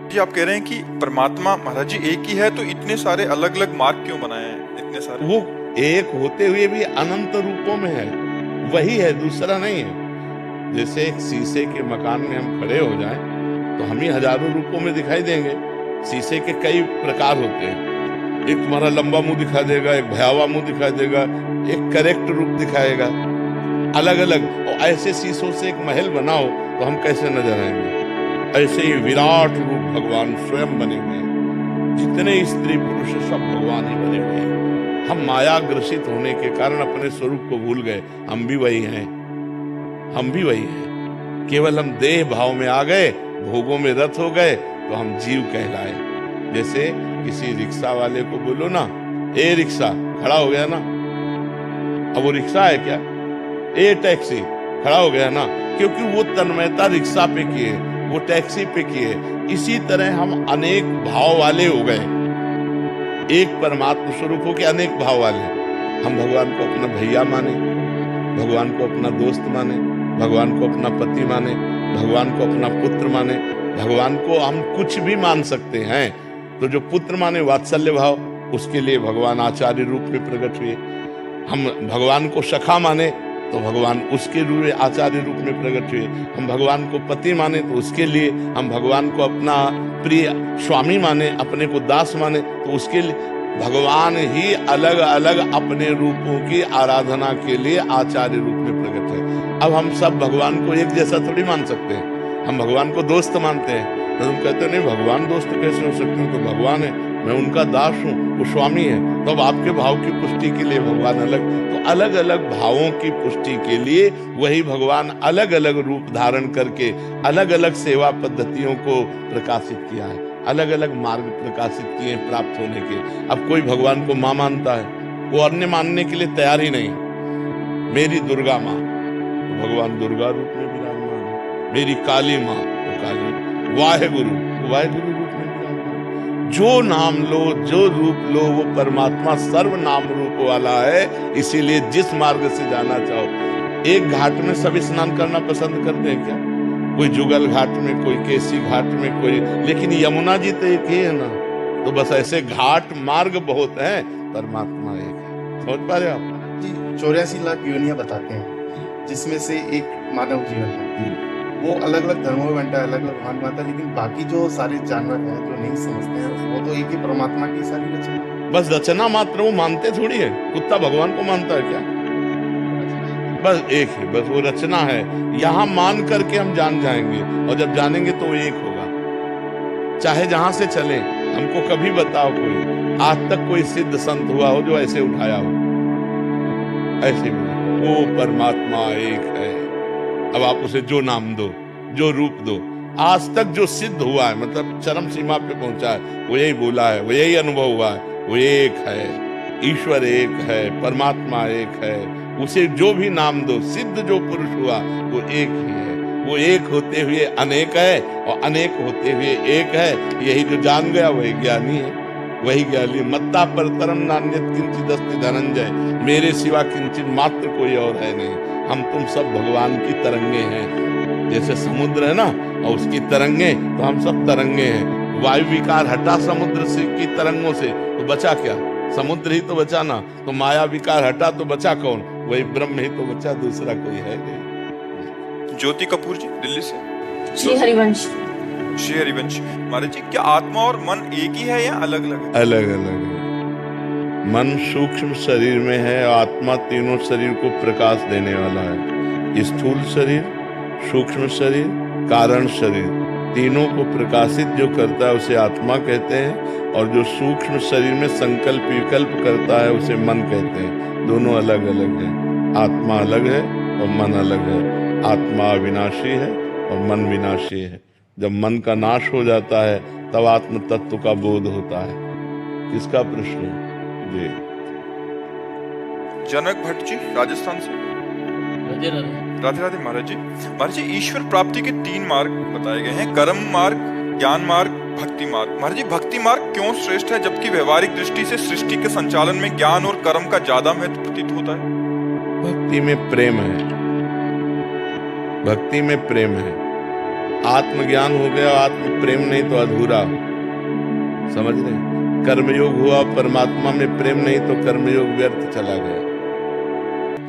जी आप कह रहे हैं कि परमात्मा महाराज जी एक ही है, तो इतने सारे अलग अलग मार्ग क्यों बनाए हैं, इतने सारे? वो एक होते हुए भी अनंत रूपों में है, वही है, दूसरा नहीं है। जैसे एक शीशे के मकान में हम खड़े हो जाएं तो हम ही हजारों रूपों में दिखाई देंगे। शीशे के कई प्रकार होते हैं, एक तुम्हारा लंबा मुंह दिखा देगा, एक भयावह मुंह दिखाई देगा, एक करेक्ट रूप दिखाएगा, अलग अलग। और ऐसे शीशों से एक महल बनाओ तो हम कैसे नजर आएंगे? ऐसे ही विराट रूप भगवान स्वयं बने हुए हैं। जितने स्त्री पुरुष सब भगवान ही बने हुए हैं। हम माया ग्रसित होने के कारण अपने स्वरूप को भूल गए। हम भी वही हैं, हम भी वही हैं। केवल हम देह भाव में आ गए, भोगों में रत हो गए तो हम जीव कहलाए। जैसे किसी रिक्शा वाले को बोलो ना, ए रिक्शा, खड़ा हो गया ना। अब वो रिक्शा है क्या? ए टैक्सी, खड़ा हो गया ना, क्योंकि वो तन्मयता रिक्शा पे किए, वो टैक्सी पे किए। इसी तरह हम अनेक भाव वाले हो गए, एक परमात्मा स्वरूप हो के अनेक भाव वाले। हम भगवान को अपना भैया माने, भगवान को अपना दोस्त माने, भगवान को अपना पति माने, भगवान को अपना पुत्र माने। भगवान को हम कुछ भी मान सकते हैं। तो जो पुत्र माने वात्सल्य भाव, उसके लिए भगवान आचार्य रूप में प्रकट हुए। हम भगवान को सखा माने तो भगवान उसके रूप आचार्य रूप में प्रकट हुए। हम भगवान को पति माने तो उसके लिए, हम भगवान को अपना प्रिय स्वामी माने, अपने को दास माने तो उसके लिए भगवान ही अलग अलग अपने रूपों की आराधना के लिए आचार्य रूप में प्रकट है। अब हम सब भगवान को एक जैसा थोड़ी मान सकते हैं। हम भगवान को दोस्त मानते हैं तो तुम कहते हैं नहीं, भगवान दोस्त कैसे हो सकते हैं? तो भगवान है, मैं उनका दास हूँ, वो स्वामी है। तो अब आपके भाव की पुष्टि के लिए भगवान अलग। तो अलग अलग भावों की पुष्टि के लिए वही भगवान अलग अलग रूप धारण करके अलग अलग सेवा पद्धतियों को प्रकाशित किया है, अलग अलग मार्ग प्रकाशित किए प्राप्त होने के। अब कोई भगवान को माँ मानता है, वो अन्य मानने के लिए तैयार ही नहीं। मेरी दुर्गा माँ, तो भगवान दुर्गा रूप में विराजमान है। मेरी काली माँ, तो काली। वाहेगुरु, तो वाहेगुरु रूप में विराजमान। जो नाम लो, जो रूप लो, वो परमात्मा सर्वनाम रूप वाला है। इसीलिए जिस मार्ग से जाना चाहो। एक घाट में सब स्नान करना पसंद करते हैं क्या? कोई जुगल घाट में, कोई केसी घाट में, कोई, लेकिन यमुना जी तो एक ही है ना। तो बस ऐसे घाट मार्ग बहुत हैं, परमात्मा एक है। समझ पा रहे हो आप जी? 84 लाख योनियां बताते हैं, जिसमें से एक मानव जीवन है। वो अलग अलग धर्मों में बंटा है, अलग अलग भाग माता है, लेकिन बाकी जो सारे जानवर हैं जो नहीं समझते हैं, वो तो एक ही परमात्मा की सारी रचना। बस रचना मात्र, वो मानते थोड़ी है। कुत्ता भगवान को मानता है क्या? बस एक है, बस वो रचना है। यहाँ मान करके हम जान जाएंगे, और जब जानेंगे तो वो एक होगा। चाहे जहां से चले, हमको कभी बताओ कोई आज तक कोई सिद्ध संत हुआ हो जो ऐसे उठाया हो? ऐसे वो परमात्मा एक है। अब आप उसे जो नाम दो, जो रूप दो, आज तक जो सिद्ध हुआ है, मतलब चरम सीमा पे पहुंचा है, वो यही बोला है, वो यही अनुभव हुआ है। वो एक है, ईश्वर एक है, परमात्मा एक है। उसे जो भी नाम दो, सिद्ध जो पुरुष हुआ वो एक ही है। वो एक होते हुए अनेक है, और अनेक होते हुए एक है। यही जो जान गया वही ज्ञानी है, वही ज्ञानी। मत्ता परतरम नान्यत् किंचित् अस्ति धनंजय, मेरे सिवा किंचित मात्र कोई और है नहीं। हम तुम सब भगवान की तरंगे हैं। जैसे समुद्र है ना, और उसकी तरंगे, तो हम सब तरंगे हैं। वायु विकार हटा समुद्र से की तरंगों से, तो बचा क्या? समुद्र ही तो बचा ना। तो माया विकार हटा तो बचा कौन? वही ब्रह्म ही तो बचा, दूसरा कोई है नहीं। ज्योति कपूर जी दिल्ली से। श्री हरिवंश। श्री हरिवंश महाराज जी, क्या आत्मा और मन एक ही है या अलग अलग है? अलग अलग है। मन सूक्ष्म शरीर में है, आत्मा तीनों शरीर को प्रकाश देने वाला है। स्थूल शरीर, सूक्ष्म शरीर, कारण शरीर, तीनों को प्रकाशित जो करता है उसे आत्मा कहते हैं। और जो सूक्ष्म शरीर में संकल्प विकल्प करता है उसे मन कहते हैं। दोनों अलग अलग हैं। आत्मा अलग है और मन अलग है। आत्मा अविनाशी है और मन विनाशी है। जब मन का नाश हो जाता है तब आत्म तत्व का बोध होता है। किसका प्रश्न है? जी जनक भट्ट जी राजस्थान से। राधे राधे महाराज जी। महाराज जी, ईश्वर प्राप्ति के 3 मार्ग बताए गए हैं, कर्म मार्ग, ज्ञान मार्ग, भक्ति मार्ग। महाराज जी, भक्ति मार्ग क्यों श्रेष्ठ है, जबकि व्यवहारिक दृष्टि से सृष्टि के संचालन में ज्ञान और कर्म का ज्यादा महत्व प्रतीत होता है? भक्ति में प्रेम है, भक्ति में प्रेम है। आत्मज्ञान हो गया, आत्म प्रेम नहीं तो अधूरा। समझ रहे हैं? कर्मयोग हुआ, परमात्मा में प्रेम नहीं तो कर्मयोग व्यर्थ चला गया।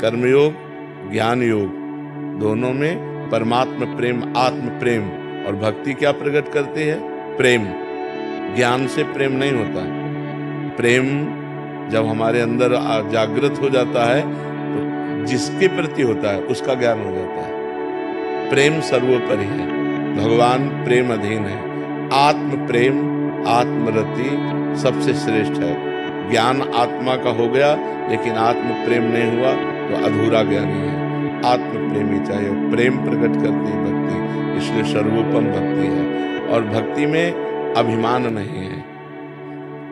कर्मयोग, ज्ञान योग, दोनों में परमात्मा प्रेम, आत्म प्रेम और भक्ति क्या प्रकट करती है? प्रेम। ज्ञान से प्रेम नहीं होता। प्रेम जब हमारे अंदर जागृत हो जाता है तो जिसके प्रति होता है उसका ज्ञान हो जाता है। प्रेम सर्वोपरि है, भगवान प्रेम अधीन है। आत्म प्रेम, आत्मरति सबसे श्रेष्ठ है। ज्ञान आत्मा का हो गया लेकिन आत्म प्रेम नहीं हुआ तो अधूरा ज्ञानी है। आत्म प्रेमी चाहिए, प्रेम प्रकट करती है भक्ति, इसलिए सर्वोपम भक्ति है। और भक्ति में अभिमान नहीं है।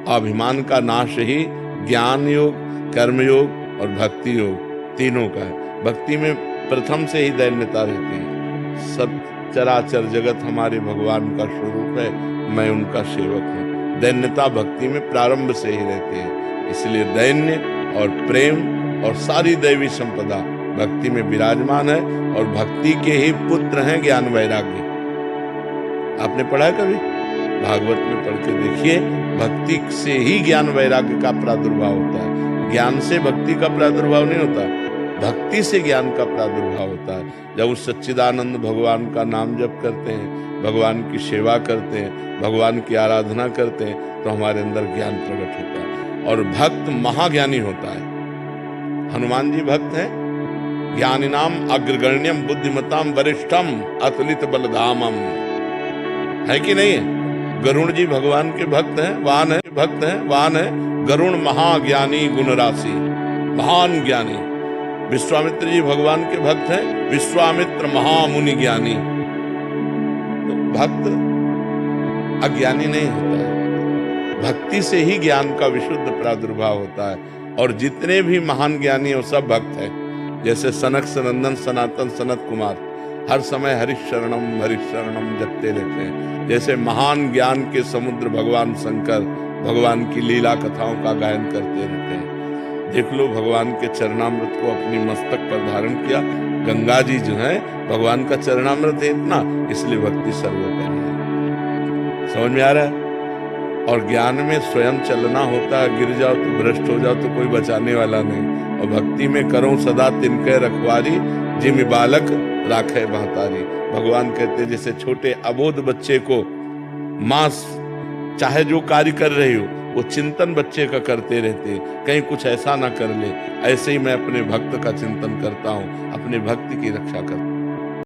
अभिमान का नाश ही ज्ञान योग, कर्म योग और भक्ति योग तीनों का है। भक्ति में प्रथम से ही दैन्यता रहती है। सब चराचर जगत हमारे भगवान का स्वरूप है, मैं उनका सेवक हूँ। दैन्यता भक्ति में प्रारंभ से ही रहती है, इसलिए दैन्य और प्रेम और सारी दैवी संपदा भक्ति में विराजमान है। और भक्ति के ही पुत्र हैं ज्ञान वैराग्य। आपने पढ़ा है कभी? भागवत में पढ़ के देखिए, भक्ति से ही ज्ञान वैराग्य का प्रादुर्भाव होता है। ज्ञान से भक्ति का प्रादुर्भाव नहीं होता, भक्ति से ज्ञान का प्रादुर्भाव होता है। जब उस सच्चिदानंद भगवान का नाम जप करते हैं, भगवान की सेवा करते हैं, भगवान की आराधना करते हैं तो हमारे अंदर ज्ञान प्रकट होता है। और भक्त महाज्ञानी होता है। हनुमान जी भक्त हैं। ज्ञानिनाम अग्रगण्यम बुद्धिमताम वरिष्ठम अतुलित बलधामम, है कि नहीं है? गरुण जी भगवान के भक्त हैं, वाहन है, भक्त हैं, वाहन है। गरुण महाज्ञानी गुण राशि, महान ज्ञानी। विश्वामित्र जी भगवान के भक्त हैं, विश्वामित्र महामुनि ज्ञानी। तो भक्त अज्ञानी नहीं होता है, भक्ति से ही ज्ञान का विशुद्ध प्रादुर्भाव होता है। और जितने भी महान ज्ञानी हैं वो सब भक्त हैं। जैसे सनक सनंदन सनातन सनत कुमार हर समय हरिशरणम जपते रहते हैं। जैसे महान ज्ञान के समुद्र भगवान शंकर भगवान की लीला कथाओं का गायन करते रहते हैं। देख लो, भगवान के चरणामृत को अपनी मस्तक पर धारण किया। गंगा जी जो है भगवान का चरणामृत है इतना, इसलिए भक्ति सर्वोपरि है। समझ में आ रहा है? और ज्ञान में स्वयं चलना होता है, गिर जाओ तो भ्रष्ट हो जाओ तो कोई बचाने वाला नहीं। और भक्ति में करो सदा तिनके रखवारी, जिम बालक राखे महतारी। भगवान कहते जैसे छोटे अबोध बच्चे को माँ चाहे जो कार्य कर रही हो वो चिंतन बच्चे का करते रहते, कहीं कुछ ऐसा ना कर ले, ऐसे ही मैं अपने भक्त का चिंतन करता हूँ, अपने भक्ति की रक्षा करता हूँ।